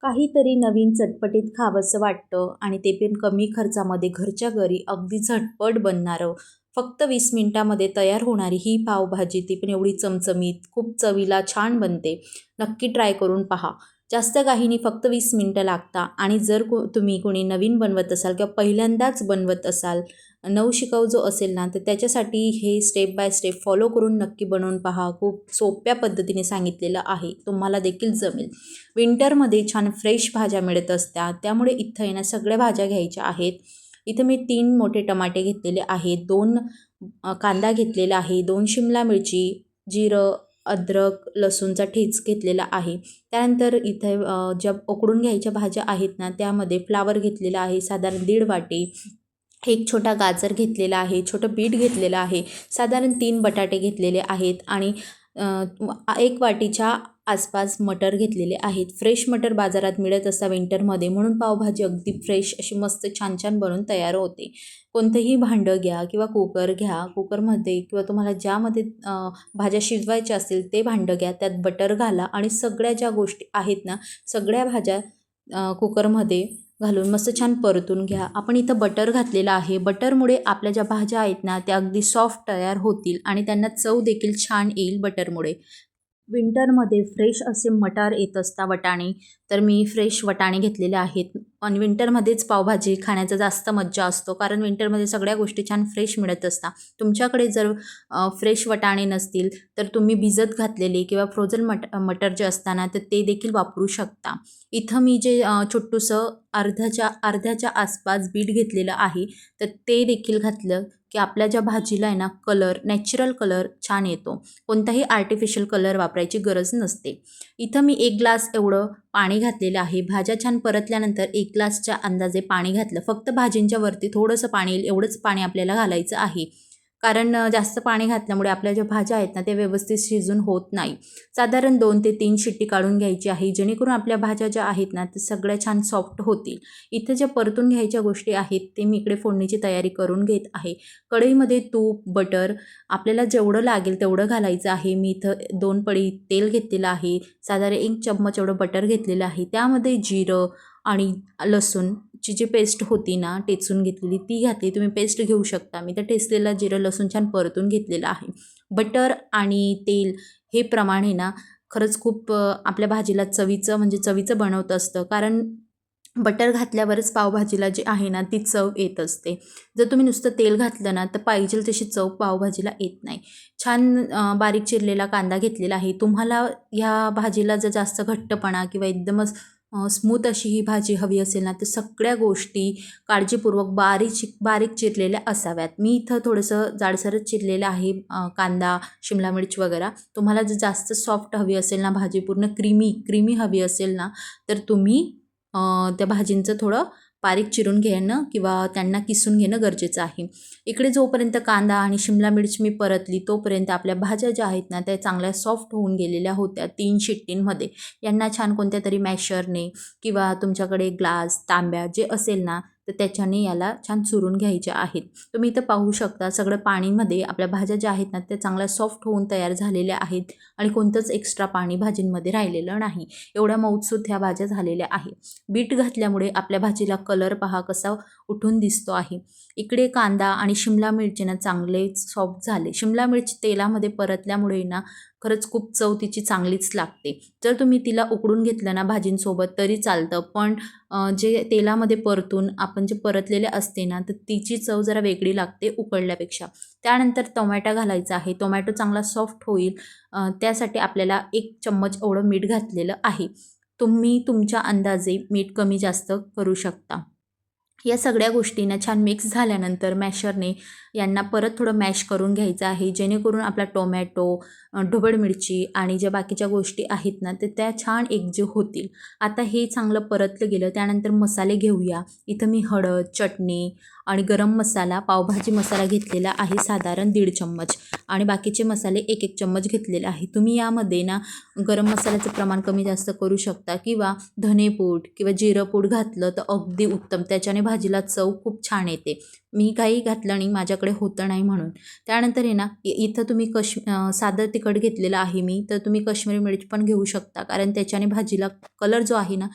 काहीतरी नवीन चटपटीत खावंसं वाटतं आणि ते पण कमी खर्चामध्ये घरच्या घरी अगदी झटपट बनणारं, फक्त 20 मिनिटामध्ये तयार होणारी ही पावभाजी, ती पण एवढी चमचमीत, खूप चवीला छान बनते. नक्की ट्राय करून पहा. जास्त काही नाही, फक्त 20 मिनिटं लागता. आणि जर तुम्ही कोणी नवीन बनवत असाल किंवा पहिल्यांदाच बनवत असाल, नवशिकाऊ जो असेल ना, तर त्याच्यासाठी हे स्टेप बाय स्टेप फॉलो करून नक्की बनवून पहा. खूप सोप्या पद्धतीने सांगितलेलं आहे, तुम्हाला देखील जमेल. विंटरमध्ये छान फ्रेश भाज्या मिळत असतात, त्यामुळे इथं आहे ना सगळ्या भाज्या घ्यायच्या आहेत. इथं मी 3 मोठे टमाटे घेतलेले आहेत, 2 कांदा घेतलेला आहे, 2 शिमला मिरची, जिरं, अद्रक, लसूणचा ठेच घेतलेला आहे. त्यानंतर इथे ज्या उकडून घ्यायच्या भाज्या आहेत ना, त्यामध्ये फ्लावर घेतलेला आहे साधारण 1.5 वाटी, एक छोटा गाजर घेतलेला आहे, छोटं बीट घेतलेलं आहे, साधारण 3 बटाटे घेतलेले आहेत आणि 1 वाटीच्या आसपास मटर घेतलेले आहेत. फ्रेश मटर बाजारात मिळत असतात विंटरमध्ये, म्हणून पावभाजी अगदी फ्रेश अशी मस्त छान छान बनून तयार होते. कोणतंही भांडं घ्या किंवा कुकर घ्या, कुकरमध्ये किंवा तुम्हाला ज्यामध्ये भाज्या शिजवायच्या असतील ते भांडं घ्या, त्यात बटर घाला आणि सगळ्या ज्या गोष्टी आहेत ना, सगळ्या भाज्या कुकरमध्ये घालून मस्त छान परतून घ्या. आपण इथं बटर घातलेलं आहे. बटरमुळे आपल्या ज्या भाज्या आहेत ना, त्या अगदी सॉफ्ट तयार होतील आणि त्यांना चव देखील छान येईल बटरमुळे. विंटरमध्ये फ्रेश असे मटार येत असतात, वटाणे, तर मी फ्रेश वटाणे घेतलेले आहेत. आणि विंटरमध्येच पावभाजी खाण्याचा जास्त मज्जा असतो, कारण विंटरमध्ये सगळ्या गोष्टी छान फ्रेश मिळत असतात. तुमच्याकडे जर फ्रेश वटाणे नसतील तर तुम्ही भिजत घातलेले किंवा फ्रोझन मटर जे असताना तर ते देखील वापरू शकता. इथं मी जे छोटूसं अर्ध्याच्या आसपास बीट घेतलेलं आहे, तर ते देखील घातलं की आपल्या ज्या भाजीला आहे ना कलर, नॅचरल कलर छान येतो. कोणताही आर्टिफिशियल कलर वापरायची गरज नसते. इथं मी 1 ग्लास एवढं पाणी घातलेलं आहे. भाज्या छान परतल्यानंतर 1 ग्लासच्या अंदाजे पाणी घातलं. फक्त भाजींच्या वरती थोडंसं पाणी येईल एवढंच पाणी आपल्याला घालायचं आहे, कारण जास्त पाणी घातल्यामुळे आपल्या ज्या भाज्या आहेत ना त्या व्यवस्थित शिजून होत नाही. साधारण 2 ते 3 शिट्टी काढून घ्यायची आहे, जेणेकरून आपल्या भाज्या ज्या आहेत ना त्या सगळ्या छान सॉफ्ट होतील. इथं ज्या परतून घ्यायच्या गोष्टी आहेत ते मी इकडे फोडणीची तयारी करून घेत आहे. कढईमध्ये तूप, बटर आपल्याला जेवढं लागेल तेवढं घालायचं आहे. मी इथं 2 पळी तेल घेतलेलं आहे, साधारण 1 चम्मच एवढं बटर घेतलेलं आहे. त्यामध्ये जिरं आणि लसूणची जी पेस्ट होती ना टेचून घेतलेली ती घातली. तुम्ही पेस्ट घेऊ शकता. मी तर टेचलेलं जिरं लसूण छान परतून घेतलेलं आहे. बटर आणि तेल हे प्रमाण आहे ना खरंच खूप आपल्या भाजीला चवीचं म्हणजे चवीचं बनवत असतं, कारण बटर घातल्यावरच पावभाजीला जी आहे ना ती चव येत असते. जर तुम्ही नुसतं तेल घातलं ना तर पाहिजे तशी चव पावभाजीला येत नाही. छान बारीक चिरलेला कांदा घेतलेला आहे. तुम्हाला ह्या भाजीला जर जास्त घट्टपणा किंवा एकदमच स्मूथ अशी ही भाजी हवी असेल ना तर सगळ्या गोष्टी काळजीपूर्वक बारीक चिरलेल्या असाव्यात. मी इथं थोडंसं जाडसरच चिरलेलं आहे कांदा, शिमला मिर्च वगैरे. तुम्हाला जर जास्त सॉफ्ट हवी असेल ना भाजी, पूर्ण क्रीमी हवी असेल ना तर तुम्ही त्या भाजींचं थोडं बारीक चिरून घेणं किंवा त्यांना किसून घेणं गरजेचं आहे. इकडे जोपर्यंत कांदा आणि शिमला मिर्च मी परतली तोपर्यंत आपल्या भाज्या ज्या आहेत ना त्या चांगल्या सॉफ्ट होऊन गेलेल्या होत्या 3 शिट्टींमध्ये. यांना छान कोणत्या तरी मॅशरने किंवा तुमच्याकडे ग्लास, तांब्या जे असेल ना तर त्याच्याने याला छान चुरून घ्यायच्या आहेत. तुम्ही इथं पाहू शकता सगळं पाणीमध्ये आपल्या भाज्या ज्या आहेत ना त्या चांगल्या सॉफ्ट होऊन तयार झालेल्या आहेत आणि कोणतंच एक्स्ट्रा पाणी भाजींमध्ये राहिलेलं नाही. एवढ्या मऊसूत ह्या भाज्या झालेल्या आहेत. बीट घातल्यामुळे आपल्या भाजीला कलर पहा कसा उठून दिसतो आहे. इकडे कांदा आणि शिमला मिरचीनं चांगले सॉफ्ट झाले. शिमला मिरची तेलामध्ये परतल्यामुळे ना खरंच खूप चव तिची चांगलीच लागते. जर तुम्ही तिला उकडून घेतलं ना भाजींसोबत तरी चालतं, पण जे तेलामध्ये परतून आपण जे परतलेले असते ना तर तिची चव जरा वेगळी लागते उकळल्यापेक्षा. त्यानंतर टोमॅटो घालायचा आहे. टोमॅटो चांगला सॉफ्ट होईल त्यासाठी आपल्याला 1 चम्मच एवढं मीठ घातलेलं आहे. तुम्ही तुमच्या अंदाजे मीठ कमी जास्त करू शकता. या सगळ्या गोष्टींना छान मिक्स झाल्यानंतर मॅशरने यांना परत थोडं मॅश करून घ्यायचं आहे, जेणेकरून आपला टोमॅटो, ढोबळ मिरची आणि ज्या बाकीच्या गोष्टी आहेत ना तर त्या छान एकजीव होतील. आता हे चांगलं परतलं गेलं त्यानंतर मसाले घेऊया. इथं मी हळद, चटणी आणि गरम मसाला, पावभाजी मसाला घेतलेला आहे साधारण 1.5 चम्मच आणि बाकीचे मसाले 1 चम्मच घेतलेले आहे. तुम्ही यामध्ये ना गरम मसाल्याचं प्रमाण कमी जास्त करू शकता किंवा धनेपूड किंवा जिरं पूड घातलं तर अगदी उत्तम, त्याच्याने भाजीला चव खूप छान येते. मी काही घातलं नाही, माझ्याकडे होतं नाही म्हणून. त्यानंतर आहे ना इथं तुम्ही साधं तिखट घेतलेलं आहे मी, तर तुम्ही काश्मीरी मिरची पण घेऊ शकता, कारण त्याच्याने भाजीला कलर जो आहे ना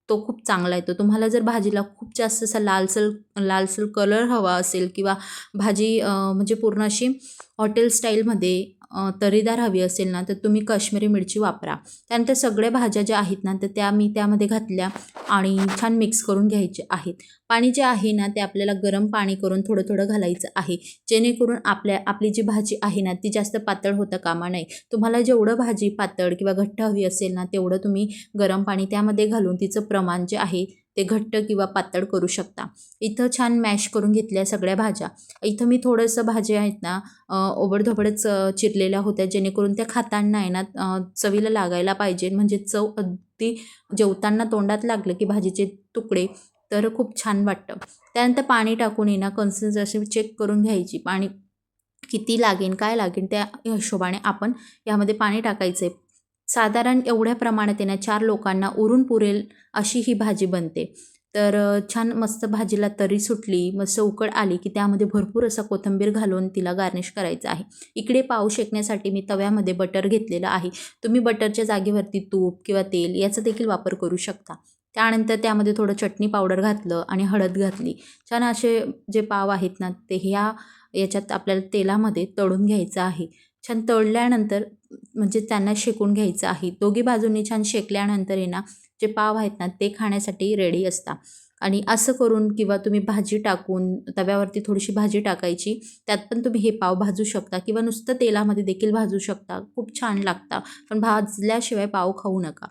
तो खूप चांगला येतो. तुम्हाला जर भाजीला खूप जास्त असा लालसर कलर हवा असेल किंवा भाजी म्हणजे पूर्ण अशी हॉटेल स्टाईलमध्ये तर्रीदार हवी असेल ना, तर तुम्ही काश्मीरी मिरची वापरा. त्यानंतर सगळ्या भाज्या ज्या आहेत ना, तर त्या मी त्यामध्ये घातल्या आणि छान मिक्स करून घ्यायचे आहेत. पाणी जे आहे ना, ते आपल्याला गरम पाणी करून थोडं घालायचं आहे. जेणेकरून आपली जी भाजी आहे ना, ती जास्त पातळ होता कामा नये. तुम्हाला जेवढं भाजी पातळ किंवा घट्ट हवी असेल ना, तेवढं तुम्ही गरम पाणी त्यामध्ये घालून तिचं प्रमाण जे आहे ते घट्ट किंवा पातळ करू शकता. इथं छान मॅश करून घेतल्या सगळ्या भाज्या. इथं मी थोडंसं भाज्या आहेत ना ओबडधोबडच चिरलेल्या होत्या, जेणेकरून त्या खाताना आहे ना चवीला लागायला पाहिजे. म्हणजे चव अगदी जेवताना तोंडात लागलं की भाजीचे तुकडे तर खूप छान वाटतं. त्यानंतर पाणी टाकून आहे ना कन्सिस्टन्सी चेक करून घ्यायची. पाणी किती लागेल, काय लागेल त्या हिशोबाने आपण यामध्ये पाणी टाकायचं आहे. साधारण एवढ्या प्रमाणात आहे ना 4 लोकांना उरून पुरेल अशी ही भाजी बनते. तर छान मस्त भाजीला तरी सुटली, मस्त उकळ आली की त्यामध्ये भरपूर असा कोथिंबीर घालून तिला गार्निश करायचं आहे. इकडे पाव शेकण्यासाठी मी तव्यामध्ये बटर घेतलेलं आहे. तुम्ही बटरच्या जागेवरती तूप किंवा तेल याचा देखील वापर करू शकता. त्यानंतर त्यामध्ये थोडं चटणी पावडर घातलं आणि हळद घातली. छान असे जे पाव आहेत ना ते याच्यात आपल्याला तेलामध्ये तळून घ्यायचं आहे. छान तळल्यानंतर म्हणजे त्यांना शेकून घ्यायचं आहे. दोघी बाजूंनी छान शेकल्यानंतर आहे ना, जे पाव आहेत ना, ते खाण्यासाठी रेडी असतात. आणि असं करून किंवा तुम्ही भाजी टाकून तव्यावरती थोडीशी भाजी टाकायची, त्यात पण तुम्ही हे पाव भाजू शकता किंवा नुसतं तेलामध्ये देखील भाजू शकता. खूप छान लागतं. पण भाजल्याशिवाय पाव खाऊ नका.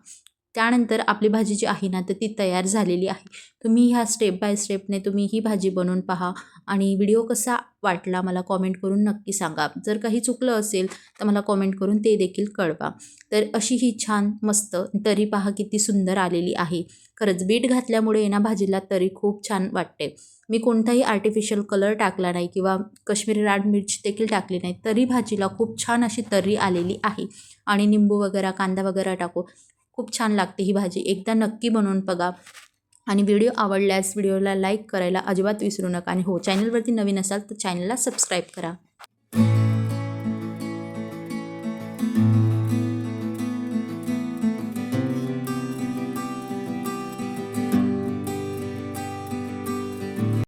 त्यानंतर आपली भाजी जी आहे ना, तर ती तयार झालेली आहे. तुम्ही ह्या स्टेप बाय स्टेपने तुम्ही ही भाजी बनवून पहा आणि व्हिडिओ कसा वाटला मला कॉमेंट करून नक्की सांगा. जर काही चुकलं असेल तर मला कॉमेंट करून ते देखील कळवा. तर अशी ही छान मस्त तरी पहा किती सुंदर आलेली आहे. खरंच बीट घातल्यामुळे ना भाजीला तरी खूप छान वाटते. मी कोणताही आर्टिफिशियल कलर टाकला नाही किंवा काश्मीरी लाल मिरची देखील टाकली नाही, तरी भाजीला खूप छान अशी तर्री आलेली आहे. आणि निंबू वगैरे, कांदा वगैरे टाकून खूप छान लागते ही भाजी. एकदा नक्की बनवून बघा. आणि व्हिडिओ आवडल्यास व्हिडिओला लाईक करायला अजिबात विसरू नका. आणि हो, चॅनलवरती नवीन असाल तर चॅनलला सबस्क्राईब करा.